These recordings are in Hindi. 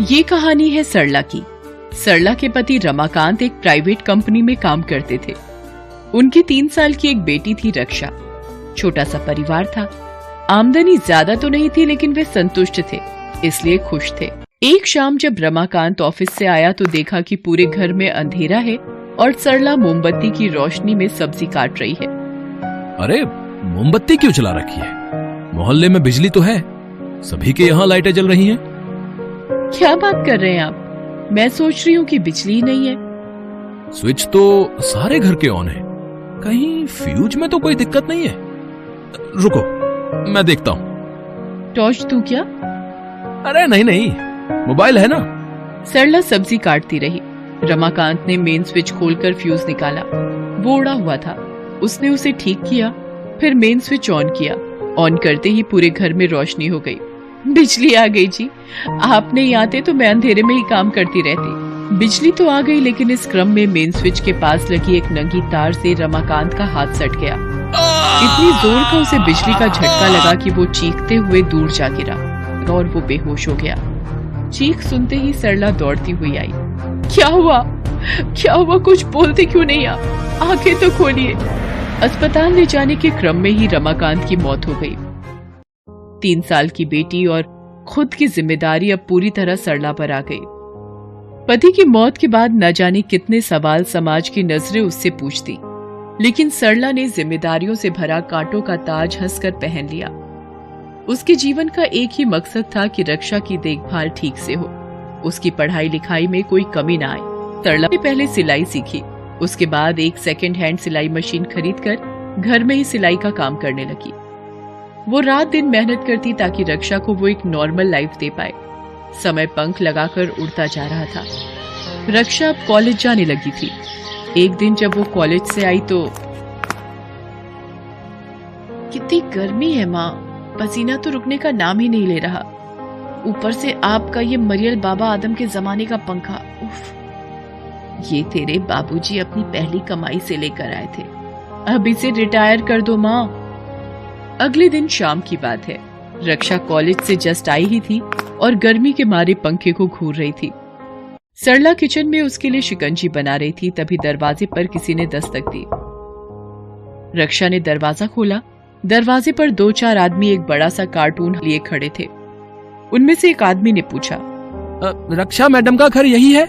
ये कहानी है सरला की। सरला के पति रमाकांत एक प्राइवेट कंपनी में काम करते थे। उनकी 3 साल की एक बेटी थी रक्षा। छोटा सा परिवार था। आमदनी ज्यादा तो नहीं थी, लेकिन वे संतुष्ट थे, इसलिए खुश थे। एक शाम जब रमाकांत ऑफिस से आया तो देखा कि पूरे घर में अंधेरा है और सरला मोमबत्ती की रोशनी में सब्जी काट रही है। अरे, मोमबत्ती क्यों जला रखी है? मोहल्ले में बिजली तो है, सभी के यहाँ लाइटें जल रही हैं। क्या बात कर रहे हैं आप? मैं सोच रही हूँ कि बिजली ही नहीं है। स्विच तो सारे घर के ऑन है, कहीं फ्यूज में तो कोई दिक्कत नहीं है। रुको, मैं देखता हूँ। टॉर्च दूं क्या? अरे नहीं, मोबाइल है ना। सरला सब्जी काटती रही। रमाकांत ने मेन स्विच खोलकर फ्यूज निकाला। वो उड़ा हुआ था। उसने उसे ठीक किया, फिर मेन स्विच ऑन किया। ऑन करते ही पूरे घर में रोशनी हो गई। बिजली आ गई जी। आप नहीं आते तो मैं अंधेरे में ही काम करती रहती। बिजली तो आ गई, लेकिन इस क्रम में मेन स्विच के पास लगी एक नंगी तार से रमाकांत का हाथ सट गया। इतनी जोर का उसे बिजली का झटका लगा कि वो चीखते हुए दूर जा गिरा और वो बेहोश हो गया। चीख सुनते ही सरला दौड़ती हुई आई। क्या हुआ? कुछ बोलते क्यों नहीं आप? आंखें तो खोलिए। अस्पताल ले जाने के क्रम में ही रमाकांत की मौत हो गई। 3 साल की बेटी और खुद की जिम्मेदारी अब पूरी तरह सरला पर आ गई। पति की मौत के बाद न जाने कितने सवाल समाज की नजरें उससे पूछती, लेकिन सरला ने जिम्मेदारियों से भरा कांटों का ताज हंसकर पहन लिया। उसके जीवन का एक ही मकसद था कि रक्षा की देखभाल ठीक से हो, उसकी पढ़ाई लिखाई में कोई कमी न आए। सरला ने पहले सिलाई सीखी, उसके बाद एक सेकेंड हैंड सिलाई मशीन खरीदकर घर में ही सिलाई का काम करने लगी। वो रात दिन मेहनत करती ताकि रक्षा को वो एक नॉर्मल लाइफ दे पाए। समय पंख लगाकर उड़ता जा रहा था। रक्षा अब कॉलेज जाने लगी थी। एक दिन जब वो कॉलेज से आई तो कितनी गर्मी है माँ, पसीना तो रुकने का नाम ही नहीं ले रहा। ऊपर से आपका ये मरियल बाबा आदम के जमाने का पंखा। उफ। ये तेरे बाबूजी अपनी पहली कमाई से लेकर आए थे, अब इसे रिटायर कर दो माँ। अगले दिन शाम की बात है। रक्षा कॉलेज से जस्ट आई ही थी और गर्मी के मारे पंखे को घूर रही थी। सरला किचन में उसके लिए शिकंजी बना रही थी, तभी दरवाजे पर किसी ने दस्तक दी। रक्षा ने दरवाजा खोला। दरवाजे पर 2-4 आदमी एक बड़ा सा कार्टून लिए खड़े थे। उनमें से एक आदमी ने पूछा, रक्षा मैडम का घर यही है?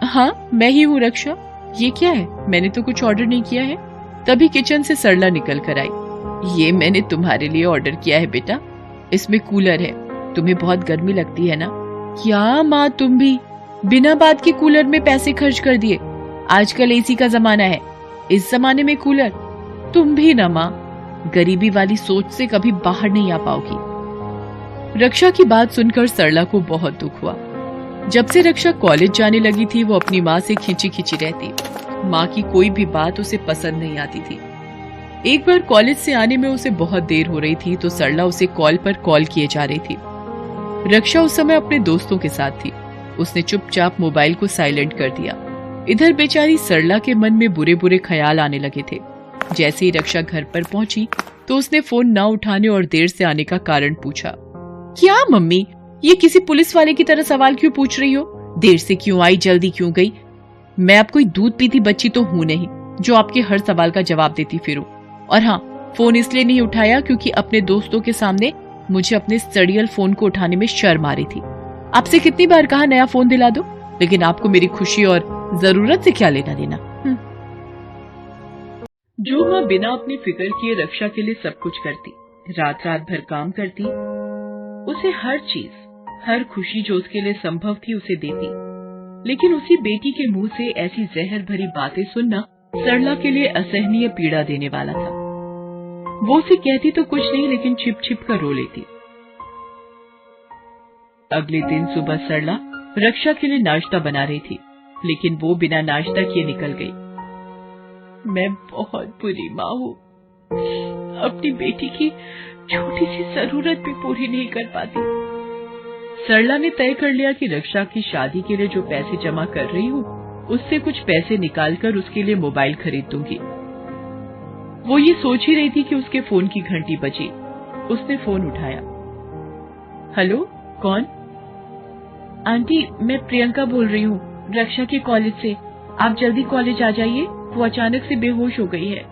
हाँ, मैं ही हूँ रक्षा। ये क्या है? मैंने तो कुछ ऑर्डर नहीं किया है। तभी किचन से सरला निकल कर आई। ये मैंने तुम्हारे लिए ऑर्डर किया है बेटा, इसमें कूलर है। तुम्हें बहुत गर्मी लगती है ना? क्या माँ, तुम भी बिना बात के कूलर में पैसे खर्च कर दिए। आजकल एसी का जमाना है, इस जमाने में कूलर? तुम भी ना माँ, गरीबी वाली सोच से कभी बाहर नहीं आ पाओगी। रक्षा की बात सुनकर सरला को बहुत दुख हुआ। जब से रक्षा कॉलेज जाने लगी थी वो अपनी माँ से खींची खींची रहती। माँ की कोई भी बात उसे पसंद नहीं आती थी। एक बार कॉलेज से आने में उसे बहुत देर हो रही थी तो सरला उसे कॉल पर कॉल किए जा रही थी। रक्षा उस समय अपने दोस्तों के साथ थी। उसने चुपचाप मोबाइल को साइलेंट कर दिया। इधर बेचारी सरला के मन में बुरे बुरे ख्याल आने लगे थे। जैसे ही रक्षा घर पर पहुंची तो उसने फोन न उठाने और देर से आने का कारण पूछा। क्या मम्मी, ये किसी पुलिस वाले की तरह सवाल क्यों पूछ रही हो? देर से क्यों आई, जल्दी क्यों गई? मैं अब कोई दूध पीती बच्ची तो हूं नहीं जो आपके हर सवाल का जवाब देती फिरूं। और हाँ, फोन इसलिए नहीं उठाया क्योंकि अपने दोस्तों के सामने मुझे अपने सड़ियल फोन को उठाने में शर्म आ रही थी। आपसे कितनी बार कहा नया फोन दिला दो, लेकिन आपको मेरी खुशी और जरूरत से क्या लेना देना। जो माँ बिना अपनी फिक्र किए रक्षा के लिए सब कुछ करती, रात रात भर काम करती, उसे हर चीज, हर खुशी जो उसके लिए संभव थी उसे देती, लेकिन उसी बेटी के मुंह से ऐसी जहर भरी बातें सुनना सरला के लिए असहनीय पीड़ा देने वाला था। वो उसे कहती तो कुछ नहीं, लेकिन छिप छिप कर रो लेती। अगले दिन सुबह सरला रक्षा के लिए नाश्ता बना रही थी, लेकिन वो बिना नाश्ता किए निकल गई। मैं बहुत बुरी माँ हूँ, अपनी बेटी की छोटी सी जरूरत भी पूरी नहीं कर पाती। सरला ने तय कर लिया कि रक्षा की शादी के लिए जो पैसे जमा कर रही हूँ उससे कुछ पैसे निकालकर उसके लिए मोबाइल खरीद दूंगी। वो ये सोच ही रही थी कि उसके फोन की घंटी बजी। उसने फोन उठाया। हेलो, कौन? आंटी, मैं प्रियंका बोल रही हूँ, रक्षा के कॉलेज से। आप जल्दी कॉलेज आ जाइए, वो अचानक से बेहोश हो गई है।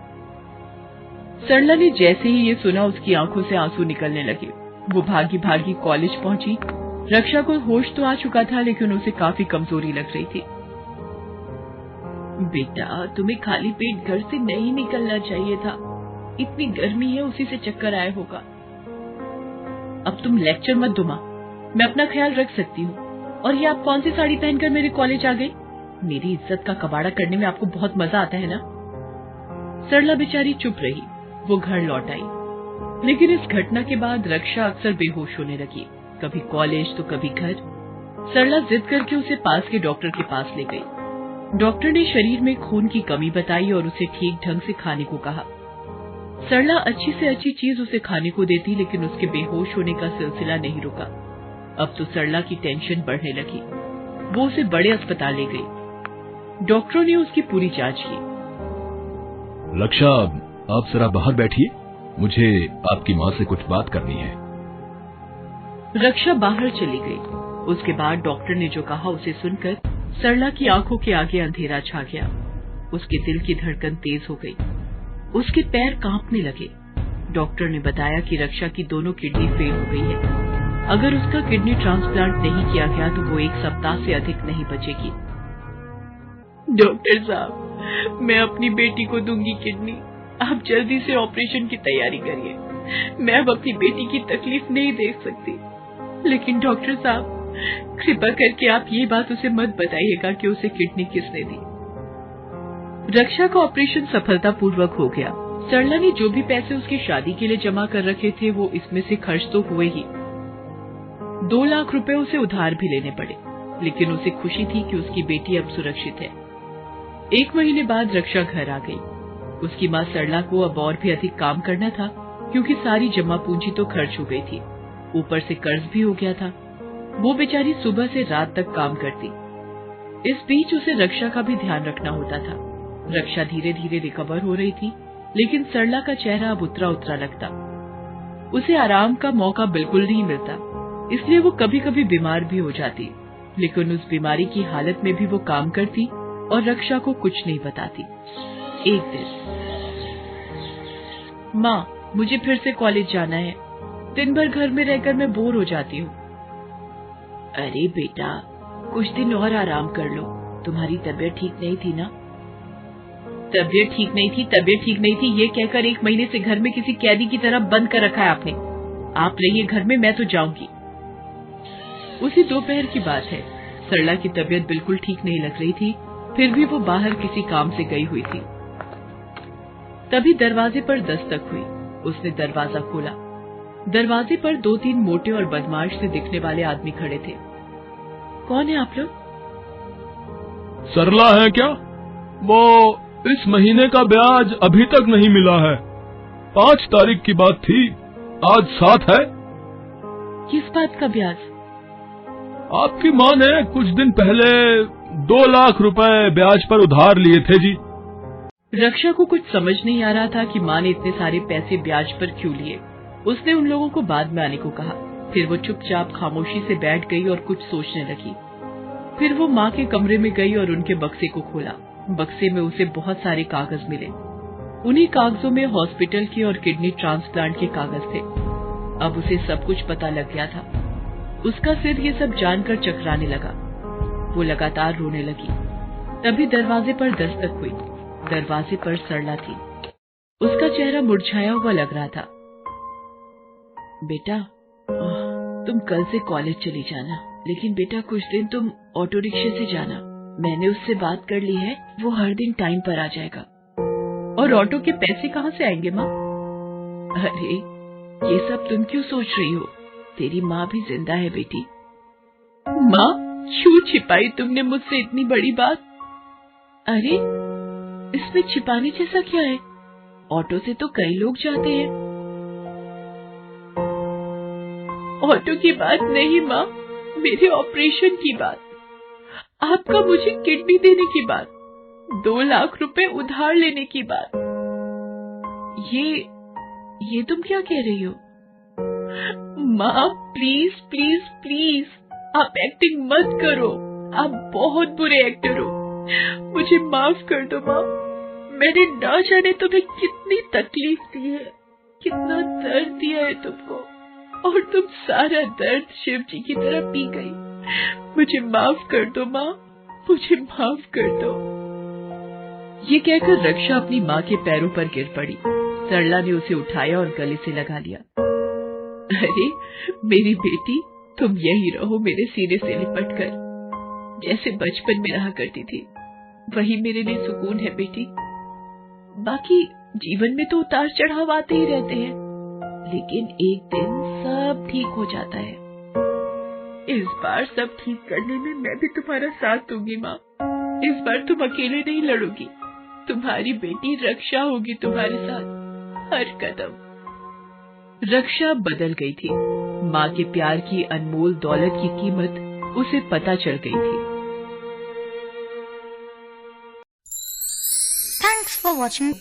सरला ने जैसे ही ये सुना उसकी आंखों से आंसू निकलने लगे। वो भागी भागी कॉलेज पहुंची। रक्षा को होश तो आ चुका था, लेकिन उसे काफी कमजोरी लग रही थी। बेटा, तुम्हें खाली पेट घर से नहीं निकलना चाहिए था। इतनी गर्मी है, उसी से चक्कर आया होगा। अब तुम लेक्चर मत दो माँ, मैं अपना ख्याल रख सकती हूँ। और ये आप कौन सी साड़ी पहनकर मेरे कॉलेज आ गई? मेरी इज्जत का कबाड़ा करने में आपको बहुत मजा आता है ना? सरला बेचारी चुप रही। वो घर लौट आई, लेकिन इस घटना के बाद रक्षा अक्सर बेहोश होने लगी, कभी कॉलेज तो कभी घर। सरला जिद करके उसे पास के डॉक्टर के पास ले गई। डॉक्टर ने शरीर में खून की कमी बताई और उसे ठीक ढंग से खाने को कहा। सरला अच्छी से अच्छी चीज उसे खाने को देती, लेकिन उसके बेहोश होने का सिलसिला नहीं रुका। अब तो सरला की टेंशन बढ़ने लगी। वो उसे बड़े अस्पताल ले गई। डॉक्टरों ने उसकी पूरी जांच की। लक्षा, आप जरा बाहर बैठिए, मुझे आपकी माँ से कुछ बात करनी है। रक्षा बाहर चली गई। उसके बाद डॉक्टर ने जो कहा उसे सुनकर सरला की आंखों के आगे अंधेरा छा गया। उसके दिल की धड़कन तेज हो गई, उसके पैर कांपने लगे। डॉक्टर ने बताया कि रक्षा की दोनों किडनी फेल हो गई है। अगर उसका किडनी ट्रांसप्लांट नहीं किया गया तो वो 1 सप्ताह से अधिक नहीं बचेगी। डॉक्टर साहब, मैं अपनी बेटी को दूंगी किडनी। आप जल्दी से ऑपरेशन की तैयारी करिए। मैं अब अपनी बेटी की तकलीफ नहीं देख सकती। लेकिन डॉक्टर साहब, कृपा करके आप ये बात उसे मत बताइएगा कि उसे किडनी किसने दी। रक्षा का ऑपरेशन सफलतापूर्वक हो गया। सरला ने जो भी पैसे उसकी शादी के लिए जमा कर रखे थे, वो इसमें से खर्च तो हुए ही। 2 लाख रुपए उसे उधार भी लेने पड़े, लेकिन उसे खुशी थी कि उसकी बेटी अब सुरक्षित है। 1 महीने बाद रक्षा घर आ गई। उसकी माँ सरला को अब और भी अधिक काम करना था, क्योंकि सारी जमा पूंजी तो खर्च हो गई थी, ऊपर से कर्ज भी हो गया था। वो बेचारी सुबह से रात तक काम करती। इस बीच उसे रक्षा का भी ध्यान रखना होता था। रक्षा धीरे धीरे रिकवर हो रही थी, लेकिन सरला का चेहरा अब उतरा उतरा लगता। उसे आराम का मौका बिल्कुल नहीं मिलता, इसलिए वो कभी कभी बीमार भी हो जाती। लेकिन उस बीमारी की हालत में भी वो काम करती और रक्षा को कुछ नहीं बताती। एक दिन, माँ, मुझे फिर से कॉलेज जाना है। दिन भर घर में रहकर मैं बोर हो जाती हूँ। अरे बेटा, कुछ दिन और आराम कर लो। तुम्हारी तबीयत ठीक नहीं थी ना? तबीयत ठीक नहीं थी ये कहकर 1 महीने से घर में किसी कैदी की तरह बंद कर रखा है आपने। आप रहिए घर में, मैं तो जाऊंगी। उसी दोपहर की बात है। सरला की तबीयत बिल्कुल ठीक नहीं लग रही थी, फिर भी वो बाहर किसी काम से गई हुई थी। तभी दरवाजे पर दस्तक हुई। उसने दरवाजा खोला। दरवाजे पर 2-3 मोटे और बदमाश से दिखने वाले आदमी खड़े थे। कौन है आप लोग? सरला है क्या? वो इस महीने का ब्याज अभी तक नहीं मिला है। 5 तारीख की बात थी, आज 7 है। किस बात का ब्याज? आपकी माँ ने कुछ दिन पहले 2 लाख रुपए ब्याज पर उधार लिए थे जी। रक्षा को कुछ समझ नहीं आ रहा था कि माँ ने इतने सारे पैसे ब्याज पर क्यों लिए। उसने उन लोगों को बाद में आने को कहा। फिर वो चुपचाप खामोशी से बैठ गई और कुछ सोचने लगी। फिर वो माँ के कमरे में गई और उनके बक्से को खोला। बक्से में उसे बहुत सारे कागज मिले। उन्हीं कागजों में हॉस्पिटल के और किडनी ट्रांसप्लांट के कागज थे। अब उसे सब कुछ पता लग गया था। उसका सिर ये सब जानकर चकराने लगा। वो लगातार रोने लगी। तभी दरवाजे पर दस्तक हुई। दरवाजे पर सरला थी। उसका चेहरा मुरझाया हुआ लग रहा था। बेटा, तुम कल से कॉलेज चली जाना, लेकिन बेटा कुछ दिन तुम ऑटो रिक्शे से जाना। मैंने उससे बात कर ली है, वो हर दिन टाइम पर आ जाएगा। और ऑटो के पैसे कहाँ से आएंगे माँ? अरे, ये सब तुम क्यों सोच रही हो? तेरी माँ भी जिंदा है बेटी। माँ, क्यों छिपाई तुमने मुझसे इतनी बड़ी बात? अरे, इसमें छिपाने जैसा क्या है? ऑटो से तो कई लोग जाते हैं। ऑटो की बात नहीं माँ, मेरे ऑपरेशन की बात। आपका मुझे किडनी देने की बात, 2 लाख रुपए उधार लेने की बात। ये तुम क्या कह रही हो? माँ, प्लीज प्लीज प्लीज, आप एक्टिंग मत करो, आप बहुत बुरे एक्टर हो। मुझे माफ कर दो माँ। मैंने ना जाने तुम्हें कितनी तकलीफ दी है, कितना दर्द दिया है तुमको, और तुम सारा दर्द शिव जी की तरह पी गई। मुझे माफ कर दो माँ, मुझे माफ कर दो। ये कहकर रक्षा अपनी माँ के पैरों पर गिर पड़ी। सरला ने उसे उठाया और गले से लगा लिया। अरे मेरी बेटी, तुम यही रहो मेरे सीने से लिपट कर, जैसे बचपन में रहा करती थी। वही मेरे लिए सुकून है बेटी। बाकी जीवन में तो उतार चढ़ाव आते ही रहते हैं, लेकिन एक दिन सब ठीक हो जाता है। इस बार सब ठीक करने में मैं भी तुम्हारा साथ दूंगी माँ। इस बार तुम अकेले नहीं लड़ोगी, तुम्हारी बेटी रक्षा होगी तुम्हारे साथ हर कदम। रक्षा बदल गई थी। माँ के प्यार की अनमोल दौलत की कीमत उसे पता चल गई थी। Thanks for watching.